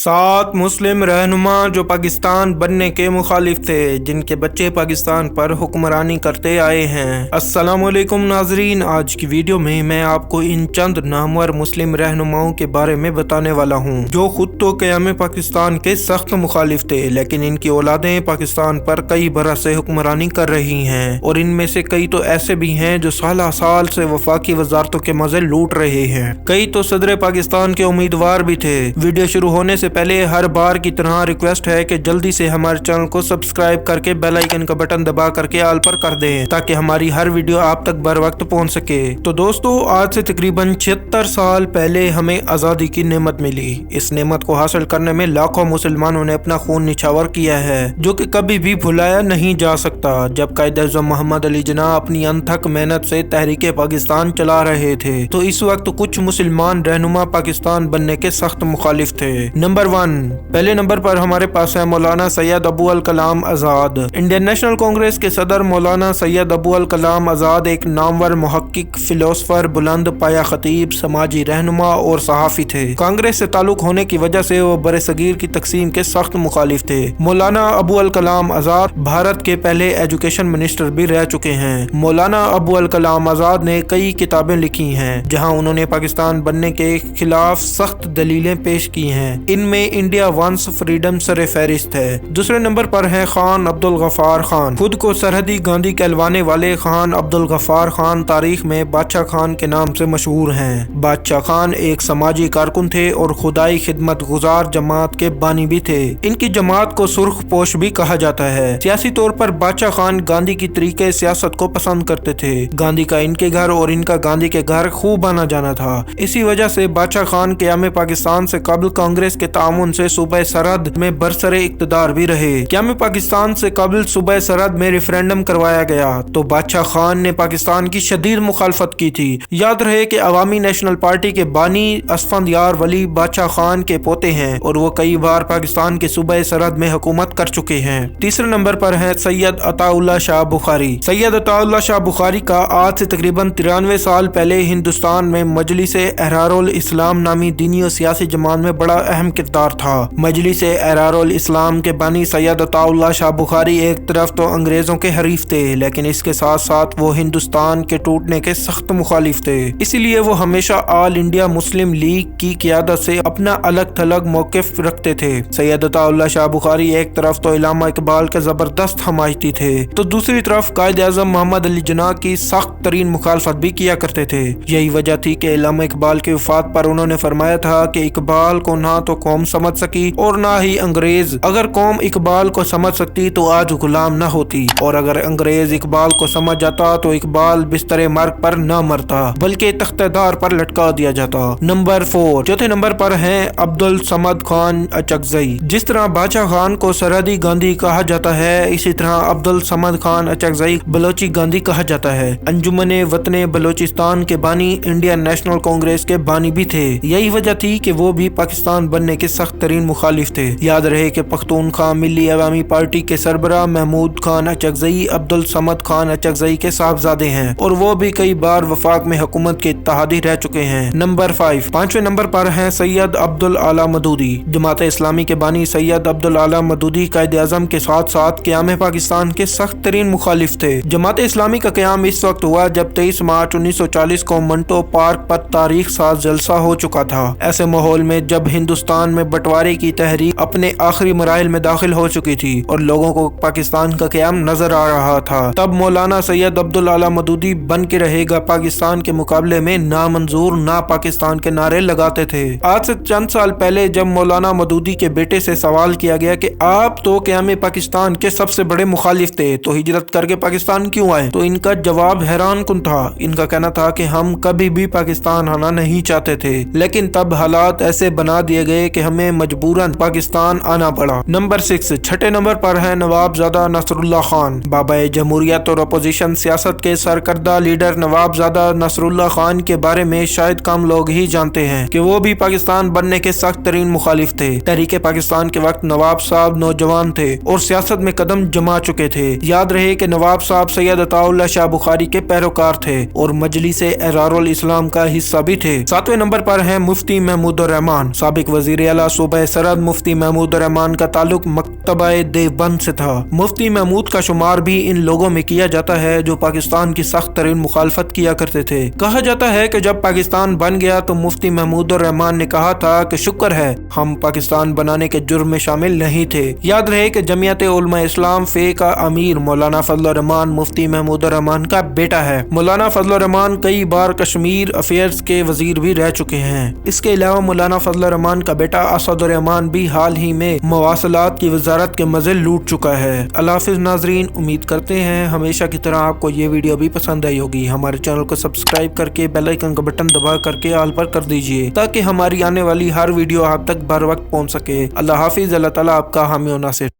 7 मुस्लिम रहनुमा जो पाकिस्तान बनने के मुखालिफ थे, जिनके बच्चे पाकिस्तान पर हुक्मरानी करते आए हैं। अस्सलामुअलैकुम नाजरीन, आज की वीडियो में मैं आपको इन चंद नामवर मुस्लिम रहनुमाओं के बारे में बताने वाला हूं, जो खुद तो क़याम पाकिस्तान के सख्त मुखालिफ थे, लेकिन इनकी औलादें पाकिस्तान पर कई बरस से हुक्मरानी कर रही हैं और इनमें से कई तो ऐसे भी हैं जो साल साल से वफाकी वजारतों के मजे लूट रहे हैं। कई तो सदर पाकिस्तान के उम्मीदवार भी थे। वीडियो शुरू होने से पहले हर बार की तरह रिक्वेस्ट है कि जल्दी से हमारे चैनल को सब्सक्राइब करके बेल आइकन का बटन दबा करके ऑल पर कर दें, ताकि हमारी हर वीडियो आप तक बर वक्त पहुंच सके। तो दोस्तों, आज से तकरीबन 76 साल पहले हमें आज़ादी की नेमत मिली। इस नेमत को हासिल करने में लाखों मुसलमानों ने अपना खून निछावर किया है, जो कि कभी भी भुलाया नहीं जा सकता। जब कायद-ए-आज़म मोहम्मद अली जिन्ना अपनी अनथक मेहनत से तहरीक पाकिस्तान चला रहे थे, तो इस वक्त कुछ मुसलमान रहनुमा पाकिस्तान बनने के सख्त मुखालिफ थे। नंबर 1, पहले नंबर पर हमारे पास है मौलाना सैयद अबू अल कलाम आज़ाद। इंडियन नेशनल कांग्रेस के सदर मौलाना सैयद अबू अल कलाम आज़ाद एक नामवर मुहक्किक, फिलोसफर, बुलंद पाया खतीब, समाजी रहनुमा और सहाफ़ी थे। कांग्रेस से ताल्लुक होने की वजह से वो बरे सगीर की तकसीम के सख्त मुखालिफ थे। मौलाना अबू अल कलाम आज़ाद भारत के पहले एजुकेशन मिनिस्टर भी रह चुके हैं। मौलाना अबू अल कलाम आज़ाद ने कई किताबें लिखी हैं, जहाँ उन्होंने पाकिस्तान बनने के खिलाफ सख्त दलीलें पेश की हैं। इनमें इंडिया वंस फ्रीडम सर फहरिस्त है। दूसरे नंबर पर है खान अब्दुल गफ्फार खान। खुद को सरहदी गांधी कहलवाने वाले खान अब्दुल गफ्फार खान तारीख में बादशाह खान के नाम से मशहूर हैं। बादशाह खान एक समाजी कारकुन थे और खुदाई खिदमत गुजार जमात के बानी भी थे। इनकी जमात को सुर्ख पोश भी कहा जाता है। सियासी तौर पर बादशाह खान गांधी की तरीके सियासत को पसंद करते थे। गांधी का इनके घर और इनका गांधी के घर खूब आना जाना था। इसी वजह से बादशाह खान क़याम पाकिस्तान से कबल कांग्रेस के तामुन से सूबे सरहद में बरसरे इक्तदार भी रहे। क़याम पाकिस्तान से कबल सूबे सरहद में रेफरेंडम करवाया गया, तो बादशाह खान ने पाकिस्तान की शदीद मुखालफत की थी। याद रहे कि अवामी नेशनल पार्टी के बानी असफंदयार वली बादशाह खान के पोते हैं और वो कई बार पाकिस्तान के सूबे सरहद में हुकूमत कर चुके हैं। तीसरे नंबर पर है सैयद अताउल्लाह शाह बुखारी। सैयद अताउल्लाह शाह बुखारी का आज से तकरीबन 93 साल पहले हिंदुस्तान में मजलिस एहरारुल इस्लाम नामी दीनी और सियासी जमात में बड़ा अहम किरदार था। मजलिस एहरारुल इस्लाम के बानी सैयद अताउल्लाह शाह बुखारी एक तरफ तो अंग्रेजों के हरीफ थे, लेकिन इसके साथ साथ वो हिंदुस्तान के टूटने के सख्त मुखालिफ थे। इसीलिए वो हमेशा ऑल इंडिया मुस्लिम लीग की क़यादत से अपना अलग थलग मौक़िफ़ रखते थे। सैयद अताउल्लाह शाह बुखारी एक तरफ तो इल्लामा इकबाल के जबरदस्त हमायती थे, तो दूसरी तरफ कायद-ए-आज़म मोहम्मद अली जिन्ना की सख्त तरीन मुखालफत भी किया करते थे। यही वजह थी कि इल्लामा इकबाल की वफात पर उन्होंने फरमाया था कि इकबाल को ना तो कौम समझ सकी और ना ही अंग्रेज। अगर कौम इकबाल को समझ सकती तो आज गुलाम न होती, और अगर अंग्रेज इकबाल को समझ जाता तो इकबाल बिस्तरे मर्ग पर न मरता, बल्कि तख्तेदार पर लटका दिया जाता। नंबर 4, चौथे नंबर पर हैं अब्दुल समद खान अचकजई। जिस तरह बादशाह खान को सरहदी गांधी कहा जाता है, इसी तरह अब्दुल समद खान अचकजई बलोची गांधी कहा जाता है। अंजुमन वतन बलोचिस्तान के बानी इंडियन नेशनल कांग्रेस के बानी भी थे। यही वजह थी कि वो भी पाकिस्तान बनने के सख्त तरीन मुखालिफ थे। याद रहे कि पख्तूनख्वा मिली अवामी पार्टी के सरबराह महमूद खान अचकजई अब्दुल समद खान अचकजई के साहबजादे हैं, और वो भी कई बार वफाक में हुकूमत के इत्तेहादी रह चुके हैं। नंबर 5, पांचवें नंबर पर हैं सैयद अब्दुल आला मदूदी। जमात इस्लामी के बानी सैयद अब्दुल आला मदूदी कायद-ए-आज़म के साथ साथ क़याम पाकिस्तान के सख्त तरीन मुखालिफ थे। जमात इस्लामी का क़याम इस वक्त हुआ जब 23 मार्च 1940 को मंटो पार्क पर तारीख साज जलसा हो चुका था। ऐसे माहौल में जब हिंदुस्तान में बंटवारे की तहरीक अपने आखिरी मराहिल में दाखिल हो चुकी थी और लोगों को पाकिस्तान का क़याम नजर आ रहा था, तब मौलाना सैयद अब्दुल आला मदूदी बन के रहेगा पाकिस्तान के मुकाबले में नामंजूर ना पाकिस्तान के नारे लगाते थे। आज से चंद साल पहले जब मौलाना मदूदी के बेटे से सवाल किया गया कि आप तो क़याम पाकिस्तान के सबसे बड़े मुखालिफ थे, तो हिजरत करके पाकिस्तान क्यों आए, तो इनका जवाब हैरान कुन था। इनका कहना था कि हम कभी भी पाकिस्तान आना नहीं चाहते थे, लेकिन तब हालात ऐसे बना दिए गए कि हमें मजबूरन पाकिस्तान आना पड़ा। नंबर 6, छठे नंबर पर है नवाबजादा नसरुल्लाह खान। बाबा जमहूरियत और अपोजिशन सियासत के सरकर्दा लीडर नवाबजादा नसरुल्लाह खान के बारे में शायद कम लोग ही जानते हैं कि वो भी पाकिस्तान बनने के सख्त तरीन मुखालिफ थे। तहरीक पाकिस्तान के वक्त नवाब साहब नौजवान थे और सियासत में कदम जमा चुके थे। याद रहे कि नवाब साहब सैयद अताउल्लाह शाह बुखारी के पैरोकार थे और मजलिस एहरारुल इस्लाम का हिस्सा भी थे। 7वें नंबर पर है मुफ्ती महमूद रहमान, साबिक वजीर अला सूबह सरहद मुफ्ती महमूद रहमान का ताल्लुक मकतबा देवबंद से था। मुफ्ती महमूद का शुमार भी इन लोगों में किया जाता है जो पाकिस्तान की सख्त तरीन मुखालफत किया करते थे। कहा जाता है कि जब पाकिस्तान बन गया तो मुफ्ती महमूद रहमान ने कहा था कि शुक्र है हम पाकिस्तान बनाने के जुर्म में शामिल नहीं थे। याद रहे कि जमीयत उलमा इस्लाम फे का अमीर मौलाना फजल रहमान मुफ्ती महमूद रहमान का बेटा है। मौलाना फजल रहमान कई बार कश्मीर अफेयर्स के वजीर भी रह चुके हैं। इसके अलावा मौलाना फजल रहमान का बेटा असद रहमान भी हाल ही में मवासलात की वजारत के मजे लूट चुका है। अल्लाह हाफिज़ नाजरीन, उम्मीद करते हैं हमेशा की तरह आपको ये वीडियो भी पसंद आई होगी। हमारे चैनल को सब्सक्राइब करके बेल आइकन का बटन दबा करके ऑल पर कर दीजिए ताकि हमारी आने वाली हर वीडियो आप तक बर वक्त पहुंच सके। अल्लाह हाफिज़। अल्लाह ताला आपका हामी और नासिर।